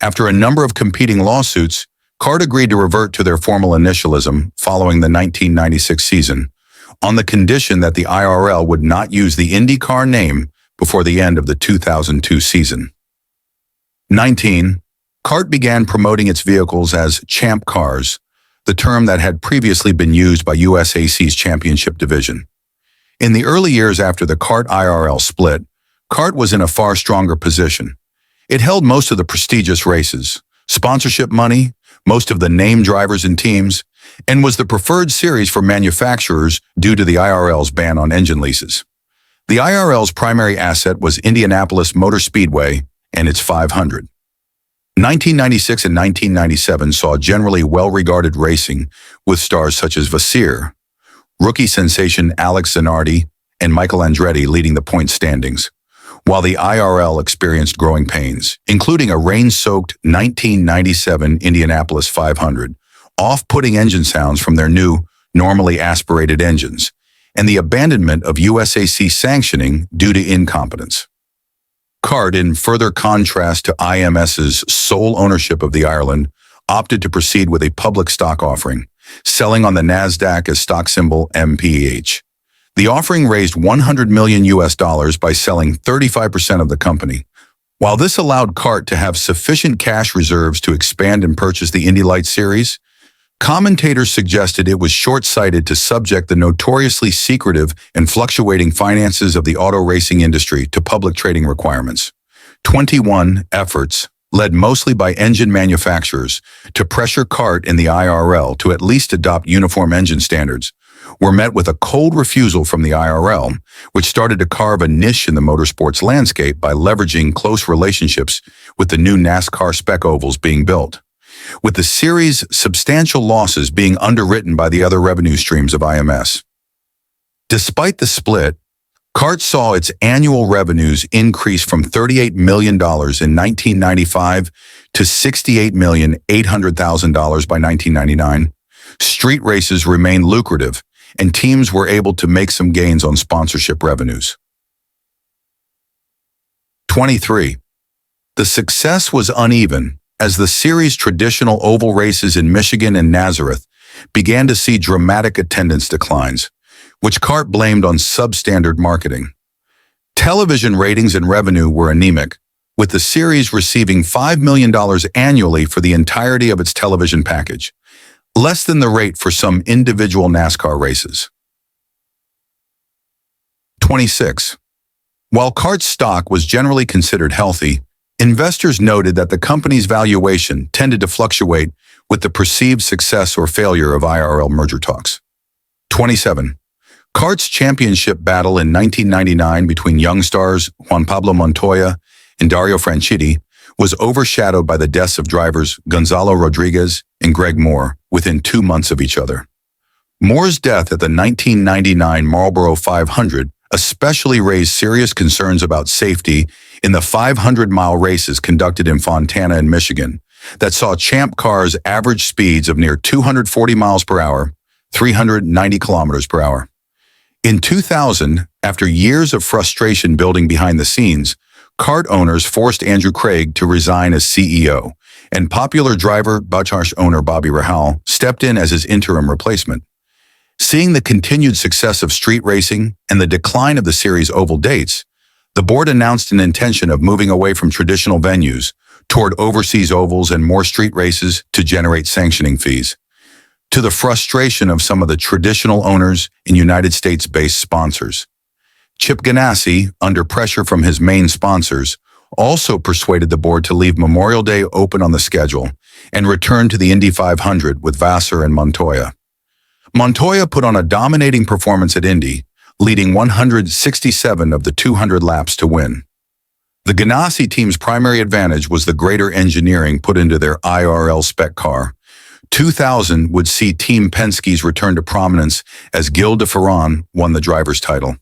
After a number of competing lawsuits, CART agreed to revert to their formal initialism following the 1996 season, on the condition that the IRL would not use the IndyCar name before the end of the 2002 season. 19. CART began promoting its vehicles as Champ Cars, the term that had previously been used by USAC's championship division. In the early years after the CART IRL split, CART was in a far stronger position. It held most of the prestigious races, sponsorship money, most of the named drivers and teams, and was the preferred series for manufacturers due to the IRL's ban on engine leases. The IRL's primary asset was Indianapolis Motor Speedway and its 500. 1996 and 1997 saw generally well-regarded racing with stars such as Vasseur, rookie sensation Alex Zanardi, and Michael Andretti leading the point standings, while the IRL experienced growing pains, including a rain-soaked 1997 Indianapolis 500, off-putting engine sounds from their new, normally aspirated engines, and the abandonment of USAC sanctioning due to incompetence. CART, in further contrast to IMS's sole ownership of the Ireland, opted to proceed with a public stock offering, selling on the NASDAQ as stock symbol MPH. The offering raised $100 million by selling 35% of the company. While this allowed CART to have sufficient cash reserves to expand and purchase the Indy Light Series, commentators suggested it was short-sighted to subject the notoriously secretive and fluctuating finances of the auto racing industry to public trading requirements. 21 efforts, led mostly by engine manufacturers, to pressure CART and the IRL to at least adopt uniform engine standards, were met with a cold refusal from the IRL, which started to carve a niche in the motorsports landscape by leveraging close relationships with the new NASCAR spec ovals being built, with the series' substantial losses being underwritten by the other revenue streams of IMS. Despite the split, CART saw its annual revenues increase from $38 million in 1995 to $68,800,000 by 1999. Street races remained lucrative, and teams were able to make some gains on sponsorship revenues. 23. The success was uneven, as the series' traditional oval races in Michigan and Nazareth began to see dramatic attendance declines, which CART blamed on substandard marketing. Television ratings and revenue were anemic, with the series receiving $5 million annually for the entirety of its television package, less than the rate for some individual NASCAR races. 26. While CART's stock was generally considered healthy, investors noted that the company's valuation tended to fluctuate with the perceived success or failure of IRL merger talks. 27. CART's championship battle in 1999 between young stars Juan Pablo Montoya and Dario Franchitti was overshadowed by the deaths of drivers Gonzalo Rodriguez and Greg Moore within 2 months of each other. Moore's death at the 1999 Marlboro 500 especially raised serious concerns about safety in the 500-mile races conducted in Fontana and Michigan that saw Champ Cars' average speeds of near 240 miles per hour, 390 kilometers per hour. In 2000, after years of frustration building behind the scenes, CART owners forced Andrew Craig to resign as CEO, and popular driver Bajaj owner Bobby Rahal stepped in as his interim replacement. Seeing the continued success of street racing and the decline of the series' oval dates, the board announced an intention of moving away from traditional venues toward overseas ovals and more street races to generate sanctioning fees, to the frustration of some of the traditional owners and United States-based sponsors. Chip Ganassi, under pressure from his main sponsors, also persuaded the board to leave Memorial Day open on the schedule and return to the Indy 500 with Vasseur and Montoya. Montoya put on a dominating performance at Indy, leading 167 of the 200 laps to win. The Ganassi team's primary advantage was the greater engineering put into their IRL spec car. 2000 would see Team Penske's return to prominence as Gil de Ferran won the driver's title.